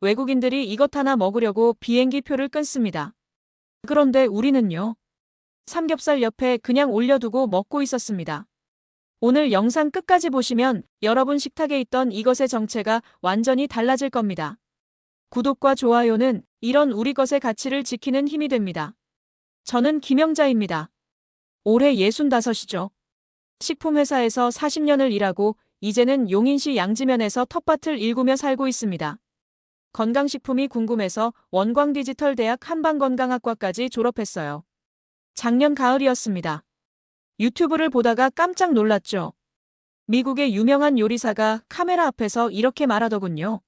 외국인들이 이것 하나 먹으려고 비행기 표를 끊습니다. 그런데 우리는요. 삼겹살 옆에 그냥 올려두고 먹고 있었습니다. 오늘 영상 끝까지 보시면 여러분 식탁에 있던 이것의 정체가 완전히 달라질 겁니다. 구독과 좋아요는 이런 우리 것의 가치를 지키는 힘이 됩니다. 저는 김영자입니다. 올해 65이죠. 식품회사에서 40년을 일하고 이제는 용인시 양지면에서 텃밭을 일구며 살고 있습니다. 건강식품이 궁금해서 원광디지털대학 한방건강학과까지 졸업했어요. 작년 가을이었습니다. 유튜브를 보다가 깜짝 놀랐죠. 미국의 유명한 요리사가 카메라 앞에서 이렇게 말하더군요.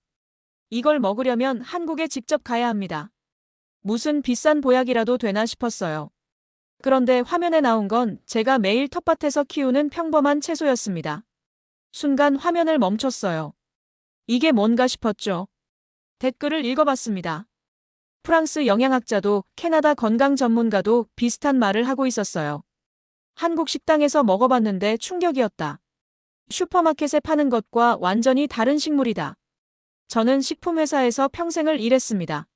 이걸 먹으려면 한국에 직접 가야 합니다. 무슨 비싼 보약이라도 되나 싶었어요. 그런데 화면에 나온 건 제가 매일 텃밭에서 키우는 평범한 채소였습니다. 순간 화면을 멈췄어요. 이게 뭔가 싶었죠. 댓글을 읽어봤습니다. 프랑스 영양학자도 캐나다 건강 전문가도 비슷한 말을 하고 있었어요. 한국 식당에서 먹어봤는데 충격이었다. 슈퍼마켓에 파는 것과 완전히 다른 식물이다. 저는 식품회사에서 평생을 일했습니다.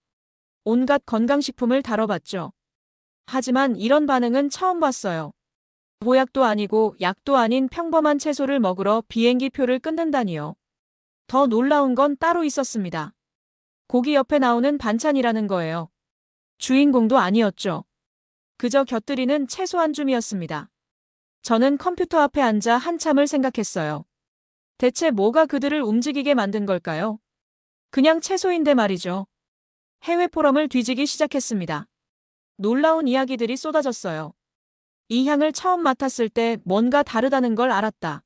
온갖 건강식품을 다뤄봤죠. 하지만 이런 반응은 처음 봤어요. 보약도 아니고 약도 아닌 평범한 채소를 먹으러 비행기 표를 끊는다니요. 더 놀라운 건 따로 있었습니다. 고기 옆에 나오는 반찬이라는 거예요. 주인공도 아니었죠. 그저 곁들이는 채소 한 줌이었습니다. 저는 컴퓨터 앞에 앉아 한참을 생각했어요. 대체 뭐가 그들을 움직이게 만든 걸까요? 그냥 채소인데 말이죠. 해외 포럼을 뒤지기 시작했습니다. 놀라운 이야기들이 쏟아졌어요. 이 향을 처음 맡았을 때 뭔가 다르다는 걸 알았다.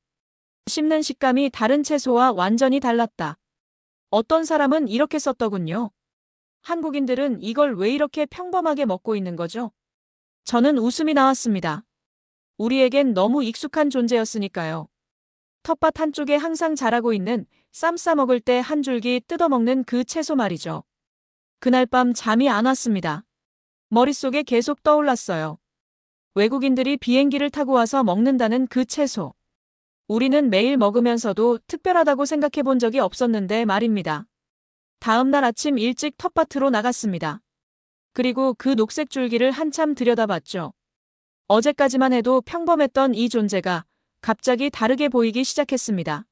씹는 식감이 다른 채소와 완전히 달랐다. 어떤 사람은 이렇게 썼더군요. 한국인들은 이걸 왜 이렇게 평범하게 먹고 있는 거죠? 저는 웃음이 나왔습니다. 우리에겐 너무 익숙한 존재였으니까요. 텃밭 한쪽에 항상 자라고 있는 쌈 싸먹을 때 한 줄기 뜯어먹는 그 채소 말이죠. 그날 밤 잠이 안 왔습니다. 머릿속에 계속 떠올랐어요. 외국인들이 비행기를 타고 와서 먹는다는 그 채소. 우리는 매일 먹으면서도 특별하다고 생각해 본 적이 없었는데 말입니다. 다음 날 아침 일찍 텃밭으로 나갔습니다. 그리고 그 녹색 줄기를 한참 들여다봤죠. 어제까지만 해도 평범했던 이 존재가 갑자기 다르게 보이기 시작했습니다.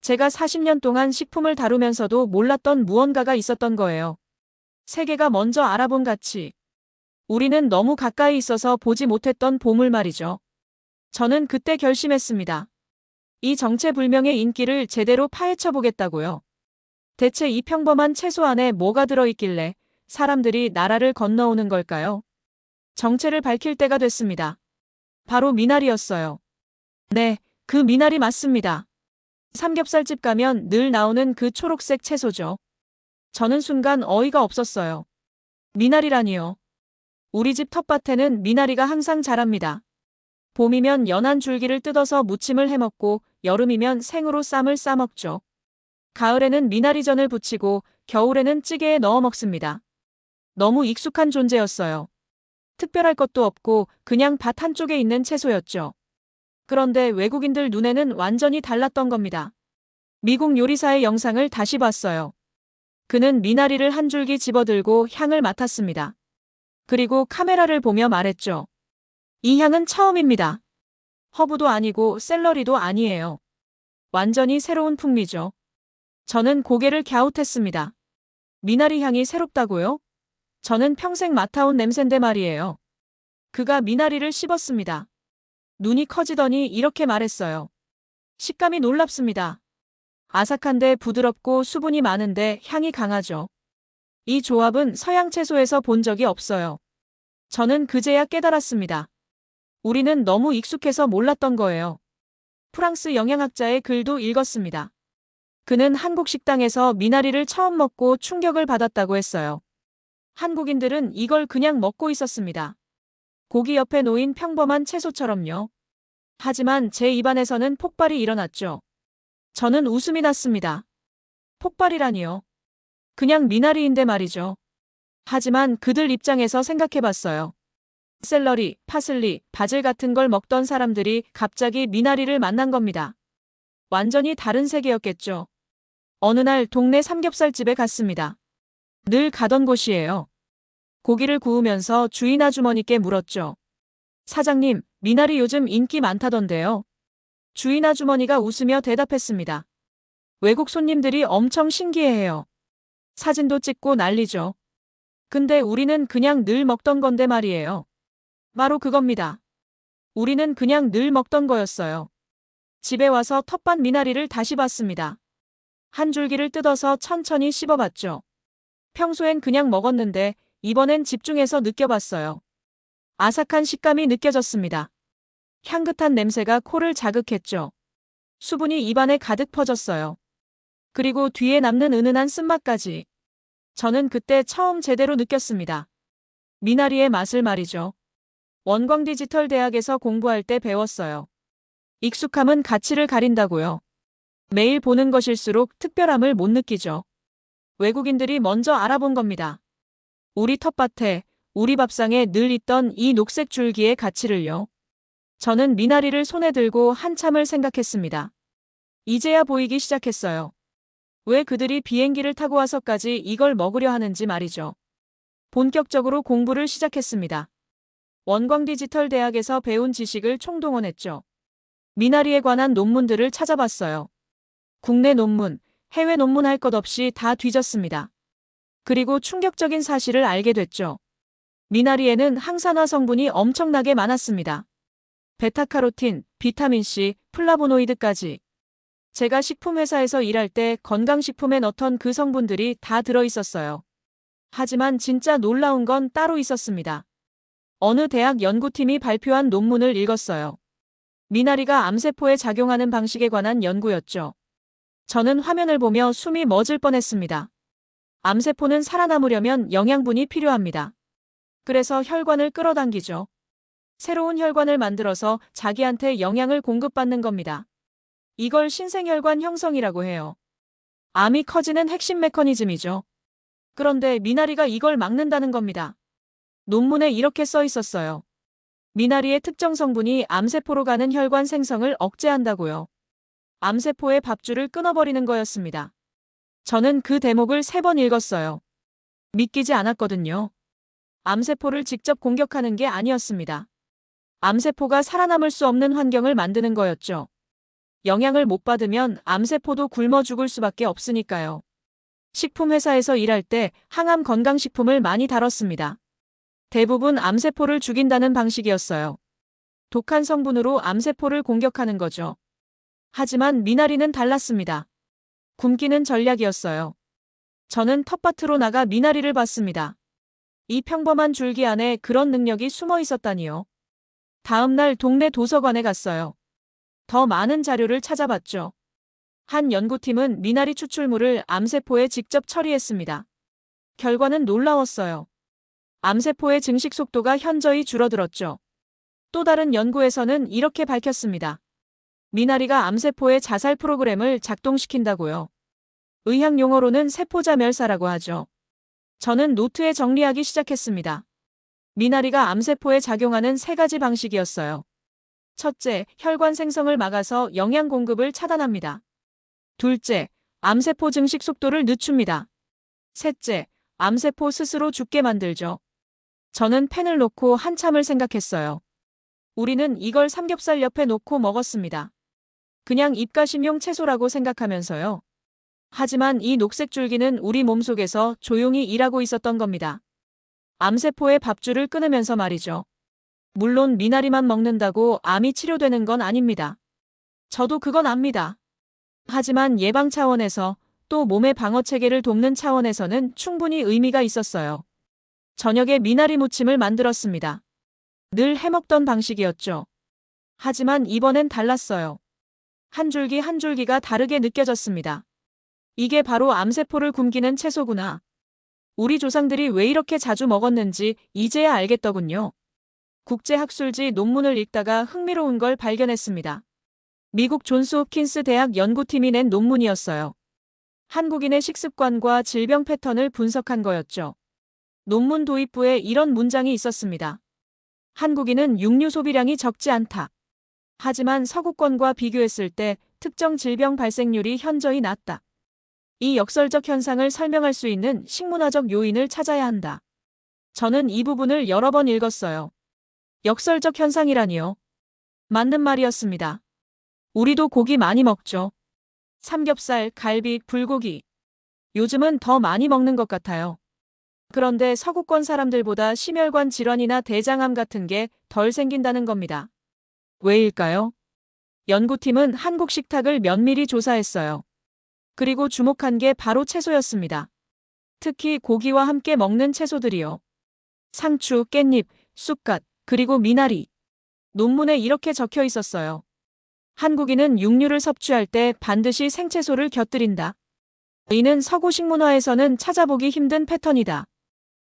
제가 40년 동안 식품을 다루면서도 몰랐던 무언가가 있었던 거예요. 세계가 먼저 알아본 가치. 우리는 너무 가까이 있어서 보지 못했던 보물 말이죠. 저는 그때 결심했습니다. 이 정체불명의 인기를 제대로 파헤쳐 보겠다고요. 대체 이 평범한 채소 안에 뭐가 들어있길래 사람들이 나라를 건너오는 걸까요? 정체를 밝힐 때가 됐습니다. 바로 미나리였어요. 네, 그 미나리 맞습니다. 삼겹살집 가면 늘 나오는 그 초록색 채소죠. 저는 순간 어이가 없었어요. 미나리라니요. 우리 집 텃밭에는 미나리가 항상 자랍니다. 봄이면 연한 줄기를 뜯어서 무침을 해먹고 여름이면 생으로 쌈을 싸먹죠. 가을에는 미나리전을 부치고 겨울에는 찌개에 넣어 먹습니다. 너무 익숙한 존재였어요. 특별할 것도 없고 그냥 밭 한쪽에 있는 채소였죠. 그런데 외국인들 눈에는 완전히 달랐던 겁니다. 미국 요리사의 영상을 다시 봤어요. 그는 미나리를 한 줄기 집어들고 향을 맡았습니다. 그리고 카메라를 보며 말했죠. 이 향은 처음입니다. 허브도 아니고 샐러리도 아니에요. 완전히 새로운 풍미죠. 저는 고개를 갸웃했습니다. 미나리 향이 새롭다고요? 저는 평생 맡아온 냄새인데 말이에요. 그가 미나리를 씹었습니다. 눈이 커지더니 이렇게 말했어요. 식감이 놀랍습니다. 아삭한데 부드럽고 수분이 많은데 향이 강하죠. 이 조합은 서양 채소에서 본 적이 없어요. 저는 그제야 깨달았습니다. 우리는 너무 익숙해서 몰랐던 거예요. 프랑스 영양학자의 글도 읽었습니다. 그는 한국 식당에서 미나리를 처음 먹고 충격을 받았다고 했어요. 한국인들은 이걸 그냥 먹고 있었습니다. 고기 옆에 놓인 평범한 채소처럼요. 하지만 제 입안에서는 폭발이 일어났죠. 저는 웃음이 났습니다. 폭발이라니요. 그냥 미나리인데 말이죠. 하지만 그들 입장에서 생각해봤어요. 샐러리, 파슬리, 바질 같은 걸 먹던 사람들이 갑자기 미나리를 만난 겁니다. 완전히 다른 세계였겠죠. 어느 날 동네 삼겹살집에 갔습니다. 늘 가던 곳이에요. 고기를 구우면서 주인 아주머니께 물었죠. 사장님, 미나리 요즘 인기 많다던데요. 주인 아주머니가 웃으며 대답했습니다. 외국 손님들이 엄청 신기해해요. 사진도 찍고 난리죠. 근데 우리는 그냥 늘 먹던 건데 말이에요. 바로 그겁니다. 우리는 그냥 늘 먹던 거였어요. 집에 와서 텃밭 미나리를 다시 봤습니다. 한 줄기를 뜯어서 천천히 씹어봤죠. 평소엔 그냥 먹었는데 이번엔 집중해서 느껴봤어요. 아삭한 식감이 느껴졌습니다. 향긋한 냄새가 코를 자극했죠. 수분이 입안에 가득 퍼졌어요. 그리고 뒤에 남는 은은한 쓴맛까지. 저는 그때 처음 제대로 느꼈습니다. 미나리의 맛을 말이죠. 원광 디지털 대학에서 공부할 때 배웠어요. 익숙함은 가치를 가린다고요. 매일 보는 것일수록 특별함을 못 느끼죠. 외국인들이 먼저 알아본 겁니다. 우리 텃밭에, 우리 밥상에 늘 있던 이 녹색 줄기의 가치를요. 저는 미나리를 손에 들고 한참을 생각했습니다. 이제야 보이기 시작했어요. 왜 그들이 비행기를 타고 와서까지 이걸 먹으려 하는지 말이죠. 본격적으로 공부를 시작했습니다. 원광 디지털 대학에서 배운 지식을 총동원했죠. 미나리에 관한 논문들을 찾아봤어요. 국내 논문, 해외 논문 할 것 없이 다 뒤졌습니다. 그리고 충격적인 사실을 알게 됐죠. 미나리에는 항산화 성분이 엄청나게 많았습니다. 베타카로틴, 비타민C, 플라보노이드까지. 제가 식품회사에서 일할 때 건강식품에 넣던 그 성분들이 다 들어있었어요. 하지만 진짜 놀라운 건 따로 있었습니다. 어느 대학 연구팀이 발표한 논문을 읽었어요. 미나리가 암세포에 작용하는 방식에 관한 연구였죠. 저는 화면을 보며 숨이 멎을 뻔했습니다. 암세포는 살아남으려면 영양분이 필요합니다. 그래서 혈관을 끌어당기죠. 새로운 혈관을 만들어서 자기한테 영양을 공급받는 겁니다. 이걸 신생혈관 형성이라고 해요. 암이 커지는 핵심 메커니즘이죠. 그런데 미나리가 이걸 막는다는 겁니다. 논문에 이렇게 써 있었어요. 미나리의 특정 성분이 암세포로 가는 혈관 생성을 억제한다고요. 암세포의 밥줄을 끊어버리는 거였습니다. 저는 그 대목을 3번 읽었어요. 믿기지 않았거든요. 암세포를 직접 공격하는 게 아니었습니다. 암세포가 살아남을 수 없는 환경을 만드는 거였죠. 영양을 못 받으면 암세포도 굶어 죽을 수밖에 없으니까요. 식품회사에서 일할 때 항암 건강식품을 많이 다뤘습니다. 대부분 암세포를 죽인다는 방식이었어요. 독한 성분으로 암세포를 공격하는 거죠. 하지만 미나리는 달랐습니다. 굶기는 전략이었어요. 저는 텃밭으로 나가 미나리를 봤습니다. 이 평범한 줄기 안에 그런 능력이 숨어 있었다니요. 다음 날 동네 도서관에 갔어요. 더 많은 자료를 찾아봤죠. 한 연구팀은 미나리 추출물을 암세포에 직접 처리했습니다. 결과는 놀라웠어요. 암세포의 증식 속도가 현저히 줄어들었죠. 또 다른 연구에서는 이렇게 밝혔습니다. 미나리가 암세포의 자살 프로그램을 작동시킨다고요. 의학 용어로는 세포자멸사라고 하죠. 저는 노트에 정리하기 시작했습니다. 미나리가 암세포에 작용하는 3가지 방식이었어요. 첫째, 혈관 생성을 막아서 영양 공급을 차단합니다. 둘째, 암세포 증식 속도를 늦춥니다. 셋째, 암세포 스스로 죽게 만들죠. 저는 펜을 놓고 한참을 생각했어요. 우리는 이걸 삼겹살 옆에 놓고 먹었습니다. 그냥 입가심용 채소라고 생각하면서요. 하지만 이 녹색 줄기는 우리 몸속에서 조용히 일하고 있었던 겁니다. 암세포의 밥줄을 끊으면서 말이죠. 물론 미나리만 먹는다고 암이 치료되는 건 아닙니다. 저도 그건 압니다. 하지만 예방 차원에서 또 몸의 방어 체계를 돕는 차원에서는 충분히 의미가 있었어요. 저녁에 미나리 무침을 만들었습니다. 늘 해먹던 방식이었죠. 하지만 이번엔 달랐어요. 한 줄기 한 줄기가 다르게 느껴졌습니다. 이게 바로 암세포를 굶기는 채소구나. 우리 조상들이 왜 이렇게 자주 먹었는지 이제야 알겠더군요. 국제학술지 논문을 읽다가 흥미로운 걸 발견했습니다. 미국 존스 홉킨스 대학 연구팀이 낸 논문이었어요. 한국인의 식습관과 질병 패턴을 분석한 거였죠. 논문 도입부에 이런 문장이 있었습니다. 한국인은 육류 소비량이 적지 않다. 하지만 서구권과 비교했을 때 특정 질병 발생률이 현저히 낮다. 이 역설적 현상을 설명할 수 있는 식문화적 요인을 찾아야 한다. 저는 이 부분을 여러 번 읽었어요. 역설적 현상이라니요. 맞는 말이었습니다. 우리도 고기 많이 먹죠. 삼겹살, 갈비, 불고기. 요즘은 더 많이 먹는 것 같아요. 그런데 서구권 사람들보다 심혈관 질환이나 대장암 같은 게 덜 생긴다는 겁니다. 왜일까요? 연구팀은 한국 식탁을 면밀히 조사했어요. 그리고 주목한 게 바로 채소였습니다. 특히 고기와 함께 먹는 채소들이요. 상추, 깻잎, 쑥갓, 그리고 미나리. 논문에 이렇게 적혀 있었어요. 한국인은 육류를 섭취할 때 반드시 생채소를 곁들인다. 이는 서구 식문화에서는 찾아보기 힘든 패턴이다.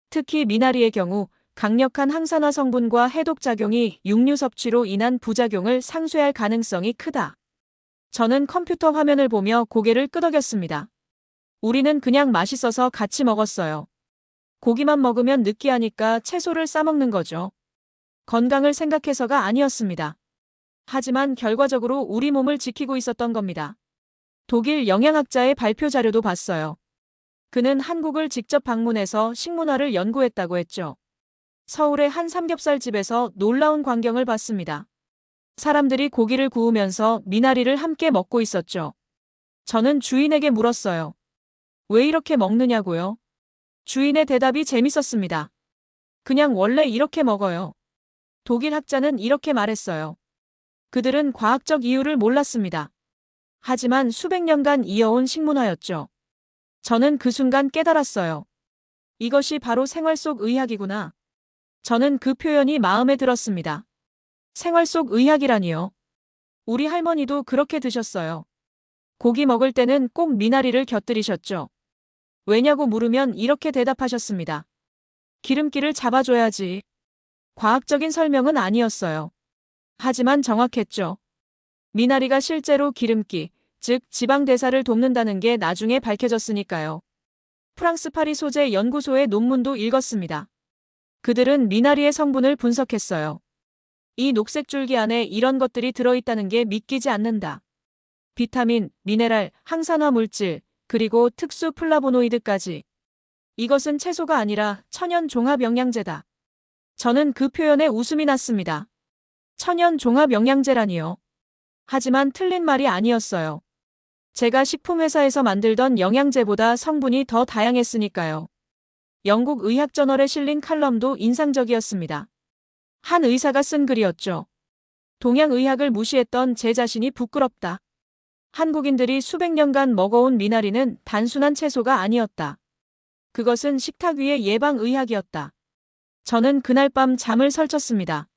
특히 미나리의 경우 강력한 항산화 성분과 해독작용이 육류 섭취로 인한 부작용을 상쇄할 가능성이 크다. 저는 컴퓨터 화면을 보며 고개를 끄덕였습니다. 우리는 그냥 맛있어서 같이 먹었어요. 고기만 먹으면 느끼하니까 채소를 싸먹는 거죠. 건강을 생각해서가 아니었습니다. 하지만 결과적으로 우리 몸을 지키고 있었던 겁니다. 독일 영양학자의 발표 자료도 봤어요. 그는 한국을 직접 방문해서 식문화를 연구했다고 했죠. 서울의 한 삼겹살 집에서 놀라운 광경을 봤습니다. 사람들이 고기를 구우면서 미나리를 함께 먹고 있었죠. 저는 주인에게 물었어요. 왜 이렇게 먹느냐고요? 주인의 대답이 재밌었습니다. 그냥 원래 이렇게 먹어요. 독일 학자는 이렇게 말했어요. 그들은 과학적 이유를 몰랐습니다. 하지만 수백 년간 이어온 식문화였죠. 저는 그 순간 깨달았어요. 이것이 바로 생활 속 의학이구나. 저는 그 표현이 마음에 들었습니다. 생활 속 의학이라니요. 우리 할머니도 그렇게 드셨어요. 고기 먹을 때는 꼭 미나리를 곁들이셨죠. 왜냐고 물으면 이렇게 대답하셨습니다. 기름기를 잡아줘야지. 과학적인 설명은 아니었어요. 하지만 정확했죠. 미나리가 실제로 기름기, 즉 지방 대사를 돕는다는 게 나중에 밝혀졌으니까요. 프랑스 파리 소재 연구소의 논문도 읽었습니다. 그들은 미나리의 성분을 분석했어요. 이 녹색 줄기 안에 이런 것들이 들어있다는 게 믿기지 않는다. 비타민, 미네랄, 항산화 물질, 그리고 특수 플라보노이드까지. 이것은 채소가 아니라 천연 종합 영양제다. 저는 그 표현에 웃음이 났습니다. 천연 종합 영양제라니요. 하지만 틀린 말이 아니었어요. 제가 식품회사에서 만들던 영양제보다 성분이 더 다양했으니까요. 영국 의학저널에 실린 칼럼도 인상적이었습니다. 한 의사가 쓴 글이었죠. 동양의학을 무시했던 제 자신이 부끄럽다. 한국인들이 수백 년간 먹어온 미나리는 단순한 채소가 아니었다. 그것은 식탁 위의 예방의학이었다. 저는 그날 밤 잠을 설쳤습니다.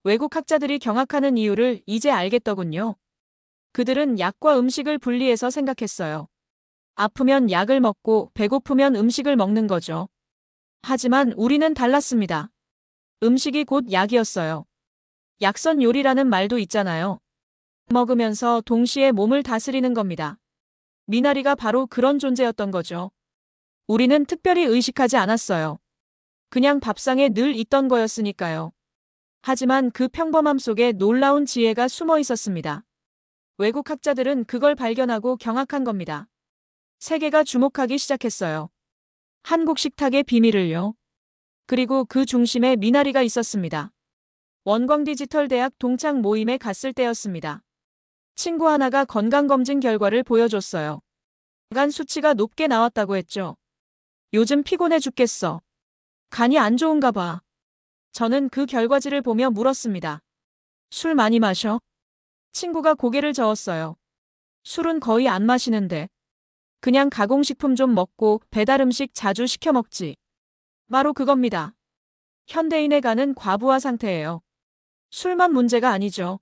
외국 학자들이 경악하는 이유를 이제 알겠더군요. 그들은 약과 음식을 분리해서 생각했어요. 아프면 약을 먹고 배고프면 음식을 먹는 거죠. 하지만 우리는 달랐습니다. 음식이 곧 약이었어요. 약선 요리라는 말도 있잖아요. 먹으면서 동시에 몸을 다스리는 겁니다. 미나리가 바로 그런 존재였던 거죠. 우리는 특별히 의식하지 않았어요. 그냥 밥상에 늘 있던 거였으니까요. 하지만 그 평범함 속에 놀라운 지혜가 숨어 있었습니다. 외국 학자들은 그걸 발견하고 경악한 겁니다. 세계가 주목하기 시작했어요. 한국 식탁의 비밀을요. 그리고 그 중심에 미나리가 있었습니다. 원광디지털대학 동창 모임에 갔을 때였습니다. 친구 하나가 건강검진 결과를 보여줬어요. 간 수치가 높게 나왔다고 했죠. 요즘 피곤해 죽겠어. 간이 안 좋은가 봐. 저는 그 결과지를 보며 물었습니다. 술 많이 마셔? 친구가 고개를 저었어요. 술은 거의 안 마시는데. 그냥 가공식품 좀 먹고 배달 음식 자주 시켜 먹지. 바로 그겁니다. 현대인의 간은 과부하 상태예요. 술만 문제가 아니죠.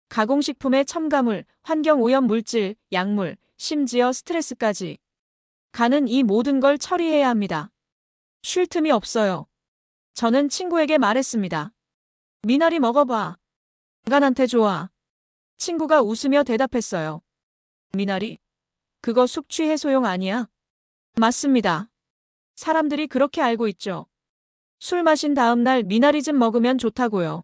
가공식품의 첨가물, 환경오염 물질, 약물, 심지어 스트레스까지. 간은 이 모든 걸 처리해야 합니다. 쉴 틈이 없어요. 저는 친구에게 말했습니다. 미나리 먹어봐. 간한테 좋아. 친구가 웃으며 대답했어요. 미나리? 그거 숙취 해소용 아니야? 맞습니다. 사람들이 그렇게 알고 있죠. 술 마신 다음 날 미나리즙 먹으면 좋다고요.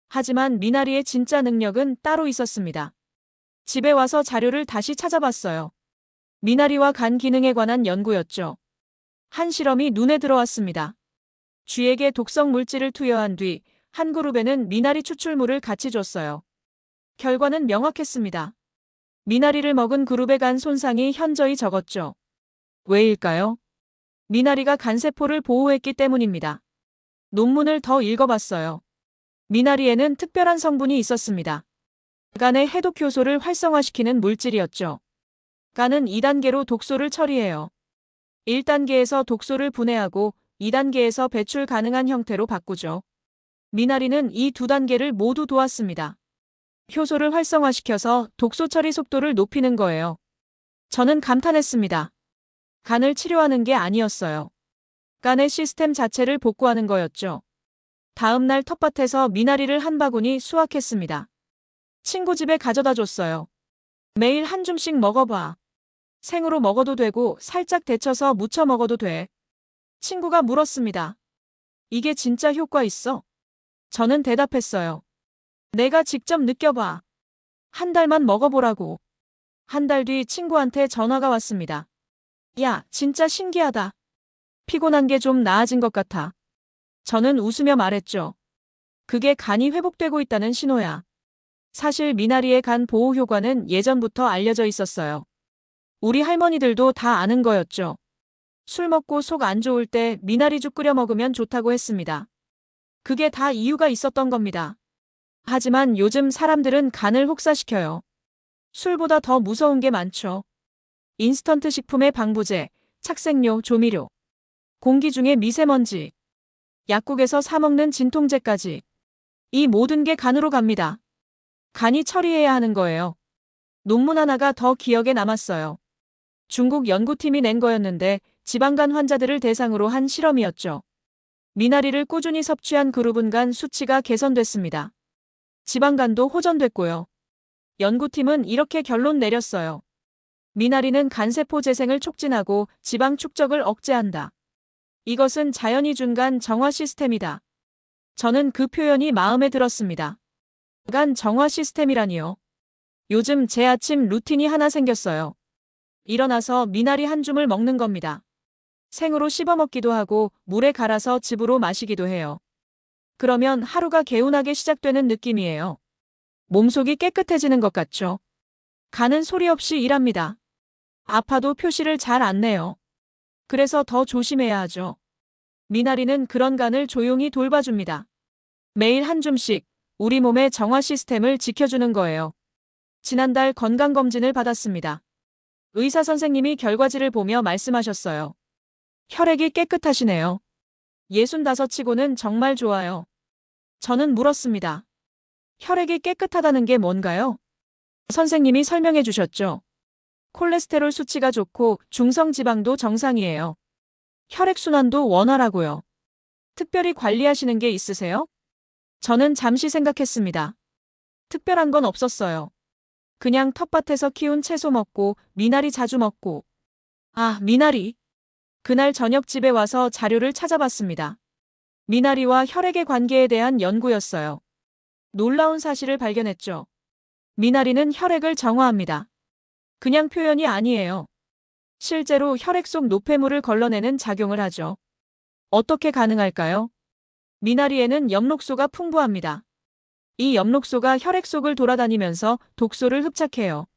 하지만 미나리의 진짜 능력은 따로 있었습니다. 집에 와서 자료를 다시 찾아봤어요. 미나리와 간 기능에 관한 연구였죠. 한 실험이 눈에 들어왔습니다. 쥐에게 독성 물질을 투여한 뒤 한 그룹에는 미나리 추출물을 같이 줬어요. 결과는 명확했습니다. 미나리를 먹은 그룹의 간 손상이 현저히 적었죠. 왜일까요? 미나리가 간세포를 보호했기 때문입니다. 논문을 더 읽어봤어요. 미나리에는 특별한 성분이 있었습니다. 간의 해독 효소를 활성화시키는 물질이었죠. 간은 2단계로 독소를 처리해요. 1단계에서 독소를 분해하고 2단계에서 배출 가능한 형태로 바꾸죠. 미나리는 이 두 단계를 모두 도왔습니다. 효소를 활성화시켜서 독소 처리 속도를 높이는 거예요. 저는 감탄했습니다. 간을 치료하는 게 아니었어요. 간의 시스템 자체를 복구하는 거였죠. 다음 날 텃밭에서 미나리를 한 바구니 수확했습니다. 친구 집에 가져다 줬어요. 매일 한 줌씩 먹어봐. 생으로 먹어도 되고 살짝 데쳐서 무쳐 먹어도 돼. 친구가 물었습니다. 이게 진짜 효과 있어? 저는 대답했어요. 내가 직접 느껴봐. 한 달만 먹어보라고. 한 달 뒤 친구한테 전화가 왔습니다. 야, 진짜 신기하다. 피곤한 게 좀 나아진 것 같아. 저는 웃으며 말했죠. 그게 간이 회복되고 있다는 신호야. 사실 미나리의 간 보호 효과는 예전부터 알려져 있었어요. 우리 할머니들도 다 아는 거였죠. 술 먹고 속 안 좋을 때 미나리죽 끓여 먹으면 좋다고 했습니다. 그게 다 이유가 있었던 겁니다. 하지만 요즘 사람들은 간을 혹사시켜요. 술보다 더 무서운 게 많죠. 인스턴트 식품의 방부제, 착색료, 조미료, 공기 중에 미세먼지, 약국에서 사 먹는 진통제까지. 이 모든 게 간으로 갑니다. 간이 처리해야 하는 거예요. 논문 하나가 더 기억에 남았어요. 중국 연구팀이 낸 거였는데 지방간 환자들을 대상으로 한 실험이었죠. 미나리를 꾸준히 섭취한 그룹은 간 수치가 개선됐습니다. 지방간도 호전됐고요. 연구팀은 이렇게 결론 내렸어요. 미나리는 간세포 재생을 촉진하고 지방 축적을 억제한다. 이것은 자연이 준 간 정화 시스템이다. 저는 그 표현이 마음에 들었습니다. 간 정화 시스템이라니요. 요즘 제 아침 루틴이 하나 생겼어요. 일어나서 미나리 한 줌을 먹는 겁니다. 생으로 씹어 먹기도 하고 물에 갈아서 즙으로 마시기도 해요. 그러면 하루가 개운하게 시작되는 느낌이에요. 몸속이 깨끗해지는 것 같죠? 간은 소리 없이 일합니다. 아파도 표시를 잘 안 내요. 그래서 더 조심해야 하죠. 미나리는 그런 간을 조용히 돌봐줍니다. 매일 한 줌씩 우리 몸의 정화 시스템을 지켜주는 거예요. 지난달 건강검진을 받았습니다. 의사 선생님이 결과지를 보며 말씀하셨어요. 혈액이 깨끗하시네요. 65치고는 정말 좋아요. 저는 물었습니다. 혈액이 깨끗하다는 게 뭔가요? 선생님이 설명해 주셨죠. 콜레스테롤 수치가 좋고 중성지방도 정상이에요. 혈액순환도 원활하고요. 특별히 관리하시는 게 있으세요? 저는 잠시 생각했습니다. 특별한 건 없었어요. 그냥 텃밭에서 키운 채소 먹고 미나리 자주 먹고. 아, 미나리. 그날 저녁 집에 와서 자료를 찾아봤습니다. 미나리와 혈액의 관계에 대한 연구였어요. 놀라운 사실을 발견했죠. 미나리는 혈액을 정화합니다. 그냥 표현이 아니에요. 실제로 혈액 속 노폐물을 걸러내는 작용을 하죠. 어떻게 가능할까요? 미나리에는 엽록소가 풍부합니다. 이 엽록소가 혈액 속을 돌아다니면서 독소를 흡착해요.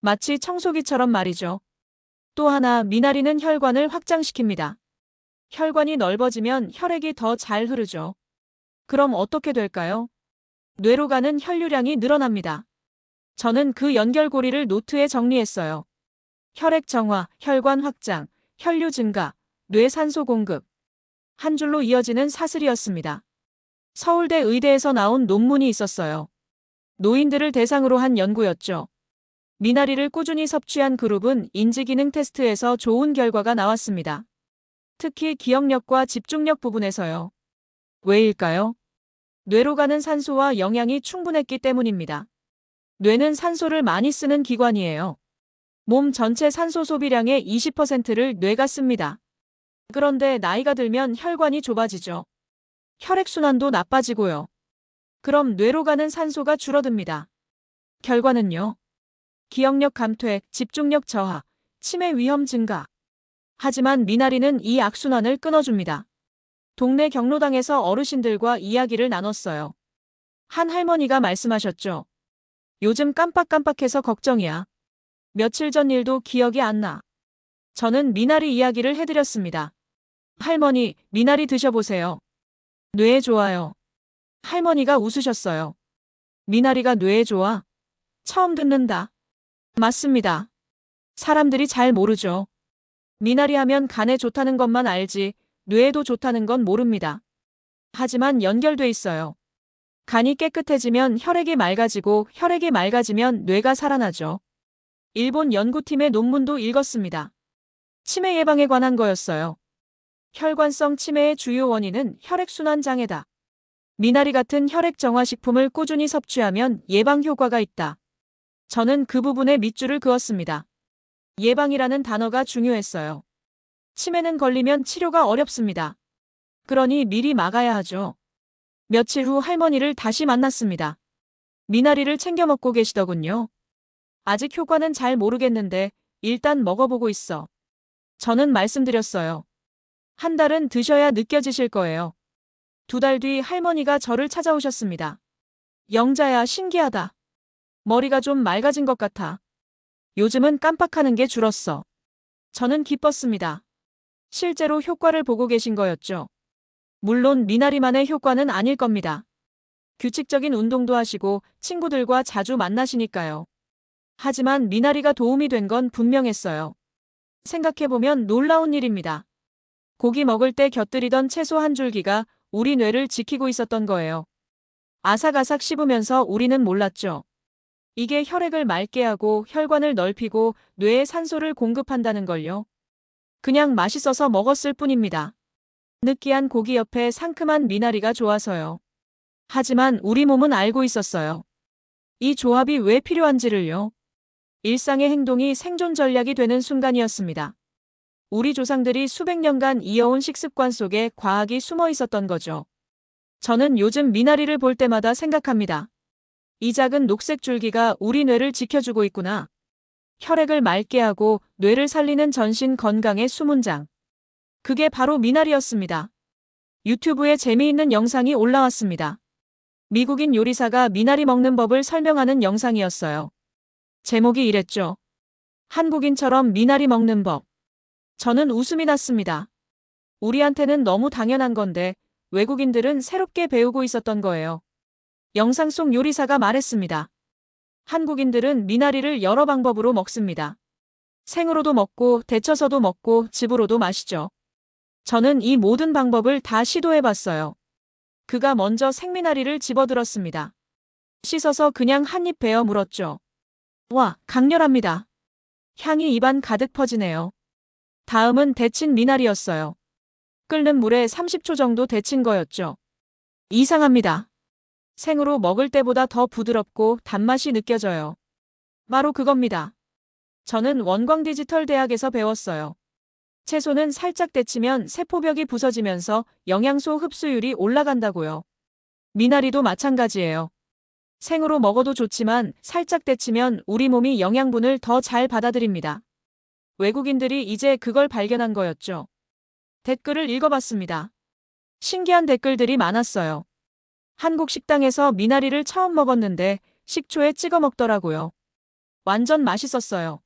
마치 청소기처럼 말이죠. 또 하나 미나리는 혈관을 확장시킵니다. 혈관이 넓어지면 혈액이 더 잘 흐르죠. 그럼 어떻게 될까요? 뇌로 가는 혈류량이 늘어납니다. 저는 그 연결고리를 노트에 정리했어요. 혈액 정화, 혈관 확장, 혈류 증가, 뇌 산소 공급. 한 줄로 이어지는 사슬이었습니다. 서울대 의대에서 나온 논문이 있었어요. 노인들을 대상으로 한 연구였죠. 미나리를 꾸준히 섭취한 그룹은 인지기능 테스트에서 좋은 결과가 나왔습니다. 특히 기억력과 집중력 부분에서요. 왜일까요? 뇌로 가는 산소와 영양이 충분했기 때문입니다. 뇌는 산소를 많이 쓰는 기관이에요. 몸 전체 산소 소비량의 20%를 뇌가 씁니다. 그런데 나이가 들면 혈관이 좁아지죠. 혈액순환도 나빠지고요. 그럼 뇌로 가는 산소가 줄어듭니다. 결과는요. 기억력 감퇴, 집중력 저하, 치매 위험 증가. 하지만 미나리는 이 악순환을 끊어줍니다. 동네 경로당에서 어르신들과 이야기를 나눴어요. 한 할머니가 말씀하셨죠. 요즘 깜빡깜빡해서 걱정이야. 며칠 전 일도 기억이 안 나. 저는 미나리 이야기를 해드렸습니다. 할머니, 미나리 드셔보세요. 뇌에 좋아요. 할머니가 웃으셨어요. 미나리가 뇌에 좋아? 처음 듣는다. 맞습니다. 사람들이 잘 모르죠. 미나리 하면 간에 좋다는 것만 알지 뇌에도 좋다는 건 모릅니다. 하지만 연결돼 있어요. 간이 깨끗해지면 혈액이 맑아지고 혈액이 맑아지면 뇌가 살아나죠. 일본 연구팀의 논문도 읽었습니다. 치매 예방에 관한 거였어요. 혈관성 치매의 주요 원인은 혈액순환 장애다. 미나리 같은 혈액 정화 식품을 꾸준히 섭취하면 예방 효과가 있다. 저는 그 부분에 밑줄을 그었습니다. 예방이라는 단어가 중요했어요. 치매는 걸리면 치료가 어렵습니다. 그러니 미리 막아야 하죠. 며칠 후 할머니를 다시 만났습니다. 미나리를 챙겨 먹고 계시더군요. 아직 효과는 잘 모르겠는데 일단 먹어보고 있어. 저는 말씀드렸어요. 한 달은 드셔야 느껴지실 거예요. 2달 뒤 할머니가 저를 찾아오셨습니다. 영자야, 신기하다. 머리가 좀 맑아진 것 같아. 요즘은 깜빡하는 게 줄었어. 저는 기뻤습니다. 실제로 효과를 보고 계신 거였죠. 물론 미나리만의 효과는 아닐 겁니다. 규칙적인 운동도 하시고 친구들과 자주 만나시니까요. 하지만 미나리가 도움이 된 건 분명했어요. 생각해보면 놀라운 일입니다. 고기 먹을 때 곁들이던 채소 한 줄기가 우리 뇌를 지키고 있었던 거예요. 아삭아삭 씹으면서 우리는 몰랐죠. 이게 혈액을 맑게 하고 혈관을 넓히고 뇌에 산소를 공급한다는 걸요. 그냥 맛있어서 먹었을 뿐입니다. 느끼한 고기 옆에 상큼한 미나리가 좋아서요. 하지만 우리 몸은 알고 있었어요. 이 조합이 왜 필요한지를요. 일상의 행동이 생존 전략이 되는 순간이었습니다. 우리 조상들이 수백 년간 이어온 식습관 속에 과학이 숨어 있었던 거죠. 저는 요즘 미나리를 볼 때마다 생각합니다. 이 작은 녹색 줄기가 우리 뇌를 지켜주고 있구나. 혈액을 맑게 하고 뇌를 살리는 전신 건강의 수문장. 그게 바로 미나리였습니다. 유튜브에 재미있는 영상이 올라왔습니다. 미국인 요리사가 미나리 먹는 법을 설명하는 영상이었어요. 제목이 이랬죠. 한국인처럼 미나리 먹는 법. 저는 웃음이 났습니다. 우리한테는 너무 당연한 건데 외국인들은 새롭게 배우고 있었던 거예요. 영상 속 요리사가 말했습니다. 한국인들은 미나리를 여러 방법으로 먹습니다. 생으로도 먹고 데쳐서도 먹고 즙으로도 마시죠. 저는 이 모든 방법을 다 시도해봤어요. 그가 먼저 생미나리를 집어들었습니다. 씻어서 그냥 한 입 베어 물었죠. 와, 강렬합니다. 향이 입안 가득 퍼지네요. 다음은 데친 미나리였어요. 끓는 물에 30초 정도 데친 거였죠. 이상합니다. 생으로 먹을 때보다 더 부드럽고 단맛이 느껴져요. 바로 그겁니다. 저는 원광디지털대학에서 배웠어요. 채소는 살짝 데치면 세포벽이 부서지면서 영양소 흡수율이 올라간다고요. 미나리도 마찬가지예요. 생으로 먹어도 좋지만 살짝 데치면 우리 몸이 영양분을 더 잘 받아들입니다. 외국인들이 이제 그걸 발견한 거였죠. 댓글을 읽어봤습니다. 신기한 댓글들이 많았어요. 한국 식당에서 미나리를 처음 먹었는데 식초에 찍어 먹더라고요. 완전 맛있었어요.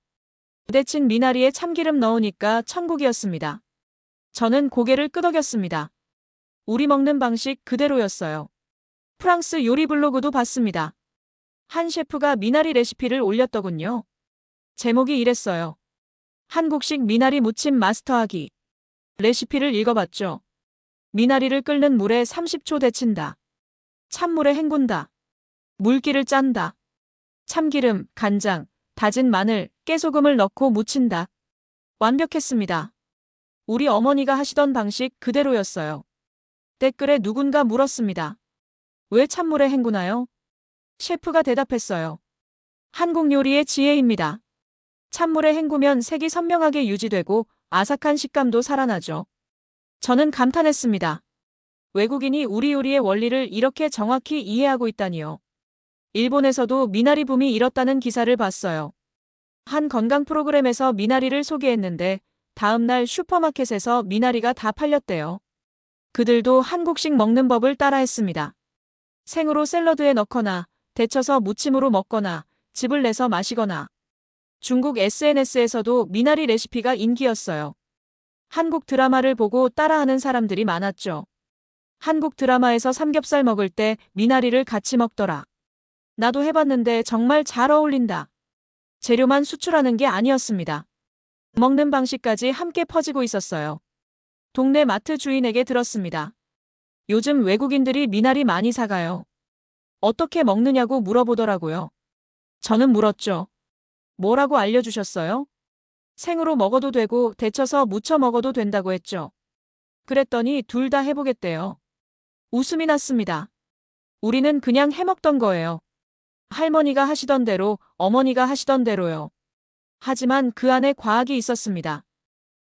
데친 미나리에 참기름 넣으니까 천국이었습니다. 저는 고개를 끄덕였습니다. 우리 먹는 방식 그대로였어요. 프랑스 요리 블로그도 봤습니다. 한 셰프가 미나리 레시피를 올렸더군요. 제목이 이랬어요. 한국식 미나리 무침 마스터하기. 레시피를 읽어봤죠. 미나리를 끓는 물에 30초 데친다. 찬물에 헹군다. 물기를 짠다. 참기름, 간장, 다진 마늘, 깨소금을 넣고 무친다. 완벽했습니다. 우리 어머니가 하시던 방식 그대로였어요. 댓글에 누군가 물었습니다. 왜 찬물에 헹구나요? 셰프가 대답했어요. 한국 요리의 지혜입니다. 찬물에 헹구면 색이 선명하게 유지되고 아삭한 식감도 살아나죠. 저는 감탄했습니다. 외국인이 우리 요리의 원리를 이렇게 정확히 이해하고 있다니요. 일본에서도 미나리 붐이 일었다는 기사를 봤어요. 한 건강 프로그램에서 미나리를 소개했는데 다음 날 슈퍼마켓에서 미나리가 다 팔렸대요. 그들도 한국식 먹는 법을 따라했습니다. 생으로 샐러드에 넣거나 데쳐서 무침으로 먹거나 즙을 내서 마시거나. 중국 SNS에서도 미나리 레시피가 인기였어요. 한국 드라마를 보고 따라하는 사람들이 많았죠. 한국 드라마에서 삼겹살 먹을 때 미나리를 같이 먹더라. 나도 해봤는데 정말 잘 어울린다. 재료만 수출하는 게 아니었습니다. 먹는 방식까지 함께 퍼지고 있었어요. 동네 마트 주인에게 들었습니다. 요즘 외국인들이 미나리 많이 사가요. 어떻게 먹느냐고 물어보더라고요. 저는 물었죠. 뭐라고 알려주셨어요? 생으로 먹어도 되고 데쳐서 무쳐 먹어도 된다고 했죠. 그랬더니 둘 다 해보겠대요. 웃음이 났습니다. 우리는 그냥 해먹던 거예요. 할머니가 하시던 대로, 어머니가 하시던 대로요. 하지만 그 안에 과학이 있었습니다.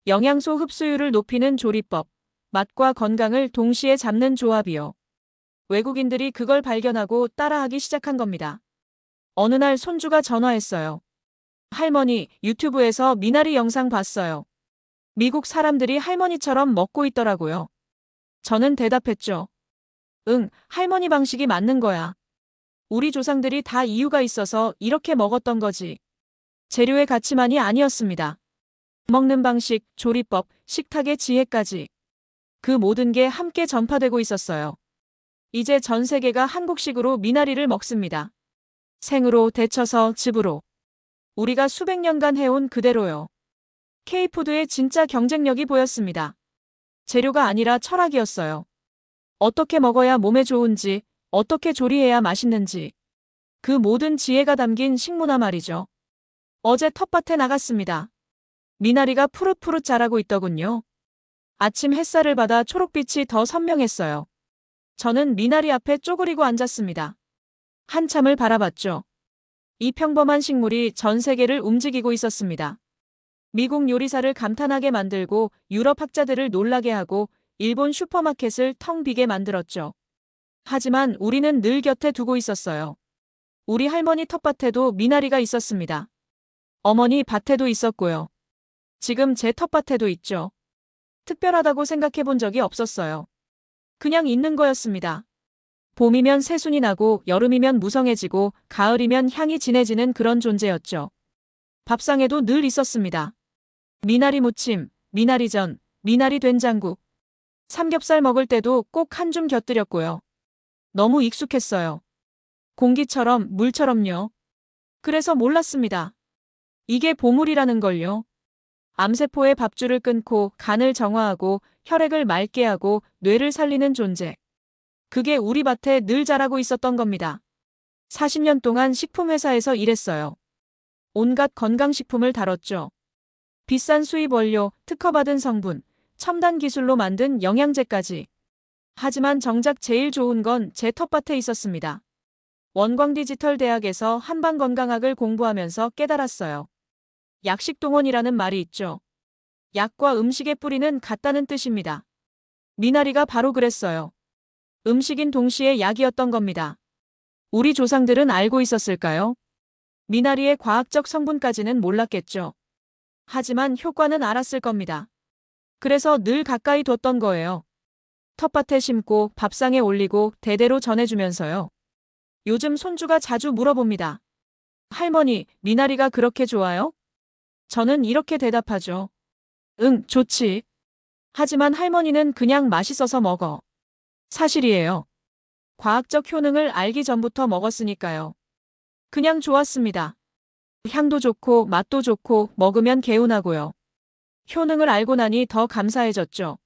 영양소 흡수율을 높이는 조리법, 맛과 건강을 동시에 잡는 조합이요. 외국인들이 그걸 발견하고 따라하기 시작한 겁니다. 어느 날 손주가 전화했어요. 할머니, 유튜브에서 미나리 영상 봤어요. 미국 사람들이 할머니처럼 먹고 있더라고요. 저는 대답했죠. 응, 할머니 방식이 맞는 거야. 우리 조상들이 다 이유가 있어서 이렇게 먹었던 거지. 재료의 가치만이 아니었습니다. 먹는 방식, 조리법, 식탁의 지혜까지. 그 모든 게 함께 전파되고 있었어요. 이제 전 세계가 한국식으로 미나리를 먹습니다. 생으로 데쳐서 즙으로. 우리가 수백 년간 해온 그대로요. K푸드의 진짜 경쟁력이 보였습니다. 재료가 아니라 철학이었어요. 어떻게 먹어야 몸에 좋은지, 어떻게 조리해야 맛있는지. 그 모든 지혜가 담긴 식문화 말이죠. 어제 텃밭에 나갔습니다. 미나리가 푸릇푸릇 자라고 있더군요. 아침 햇살을 받아 초록빛이 더 선명했어요. 저는 미나리 앞에 쪼그리고 앉았습니다. 한참을 바라봤죠. 이 평범한 식물이 전 세계를 움직이고 있었습니다. 미국 요리사를 감탄하게 만들고 유럽 학자들을 놀라게 하고 일본 슈퍼마켓을 텅 비게 만들었죠. 하지만 우리는 늘 곁에 두고 있었어요. 우리 할머니 텃밭에도 미나리가 있었습니다. 어머니 밭에도 있었고요. 지금 제 텃밭에도 있죠. 특별하다고 생각해 본 적이 없었어요. 그냥 있는 거였습니다. 봄이면 새순이 나고 여름이면 무성해지고 가을이면 향이 진해지는 그런 존재였죠. 밥상에도 늘 있었습니다. 미나리 무침, 미나리전, 미나리 된장국. 삼겹살 먹을 때도 꼭 한 줌 곁들였고요. 너무 익숙했어요. 공기처럼 물처럼요. 그래서 몰랐습니다. 이게 보물이라는 걸요. 암세포의 밥줄을 끊고 간을 정화하고 혈액을 맑게 하고 뇌를 살리는 존재. 그게 우리 밭에 늘 자라고 있었던 겁니다. 40년 동안 식품회사에서 일했어요. 온갖 건강식품을 다뤘죠. 비싼 수입 원료, 특허받은 성분, 첨단 기술로 만든 영양제까지. 하지만 정작 제일 좋은 건 제 텃밭에 있었습니다. 원광디지털대학에서 한방건강학을 공부하면서 깨달았어요. 약식동원이라는 말이 있죠. 약과 음식의 뿌리는 같다는 뜻입니다. 미나리가 바로 그랬어요. 음식인 동시에 약이었던 겁니다. 우리 조상들은 알고 있었을까요? 미나리의 과학적 성분까지는 몰랐겠죠. 하지만 효과는 알았을 겁니다. 그래서 늘 가까이 뒀던 거예요. 텃밭에 심고 밥상에 올리고 대대로 전해주면서요. 요즘 손주가 자주 물어봅니다. 할머니, 미나리가 그렇게 좋아요? 저는 이렇게 대답하죠. 응, 좋지. 하지만 할머니는 그냥 맛있어서 먹어. 사실이에요. 과학적 효능을 알기 전부터 먹었으니까요. 그냥 좋았습니다. 향도 좋고 맛도 좋고 먹으면 개운하고요. 효능을 알고 나니 더 감사해졌죠.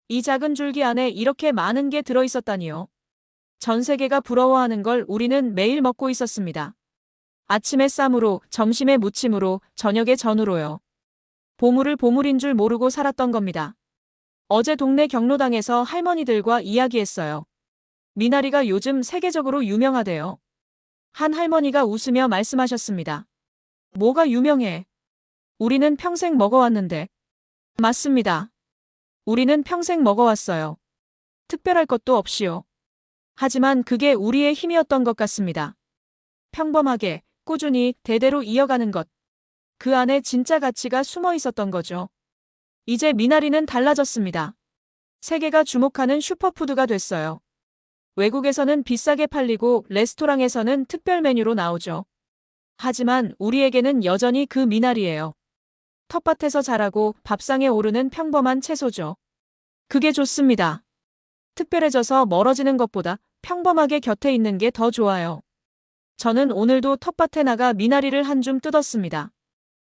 이 작은 줄기 안에 이렇게 많은 게 들어있었다니요. 전 세계가 부러워하는 걸 우리는 매일 먹고 있었습니다. 아침에 쌈으로, 점심에 무침으로, 저녁에 전으로요. 보물을 보물인 줄 모르고 살았던 겁니다. 어제 동네 경로당에서 할머니들과 이야기했어요. 미나리가 요즘 세계적으로 유명하대요. 한 할머니가 웃으며 말씀하셨습니다. 뭐가 유명해? 우리는 평생 먹어왔는데. 맞습니다. 우리는 평생 먹어왔어요. 특별할 것도 없이요. 하지만 그게 우리의 힘이었던 것 같습니다. 평범하게, 꾸준히, 대대로 이어가는 것. 그 안에 진짜 가치가 숨어 있었던 거죠. 이제 미나리는 달라졌습니다. 세계가 주목하는 슈퍼푸드가 됐어요. 외국에서는 비싸게 팔리고 레스토랑에서는 특별 메뉴로 나오죠. 하지만 우리에게는 여전히 그 미나리예요. 텃밭에서 자라고 밥상에 오르는 평범한 채소죠. 그게 좋습니다. 특별해져서 멀어지는 것보다 평범하게 곁에 있는 게 더 좋아요. 저는 오늘도 텃밭에 나가 미나리를 한 줌 뜯었습니다.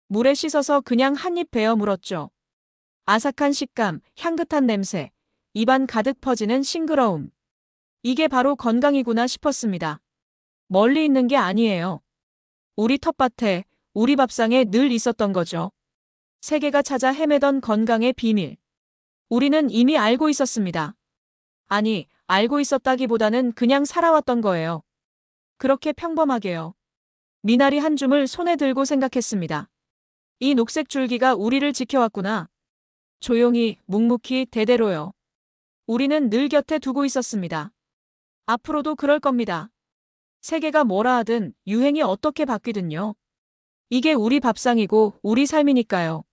물에 씻어서 그냥 한 입 베어 물었죠. 아삭한 식감, 향긋한 냄새, 입안 가득 퍼지는 싱그러움. 이게 바로 건강이구나 싶었습니다. 멀리 있는 게 아니에요. 우리 텃밭에, 우리 밥상에 늘 있었던 거죠. 세계가 찾아 헤매던 건강의 비밀. 우리는 이미 알고 있었습니다. 아니, 알고 있었다기보다는 그냥 살아왔던 거예요. 그렇게 평범하게요. 미나리 한 줌을 손에 들고 생각했습니다. 이 녹색 줄기가 우리를 지켜왔구나. 조용히, 묵묵히, 대대로요. 우리는 늘 곁에 두고 있었습니다. 앞으로도 그럴 겁니다. 세계가 뭐라 하든, 유행이 어떻게 바뀌든요. 이게 우리 밥상이고 우리 삶이니까요.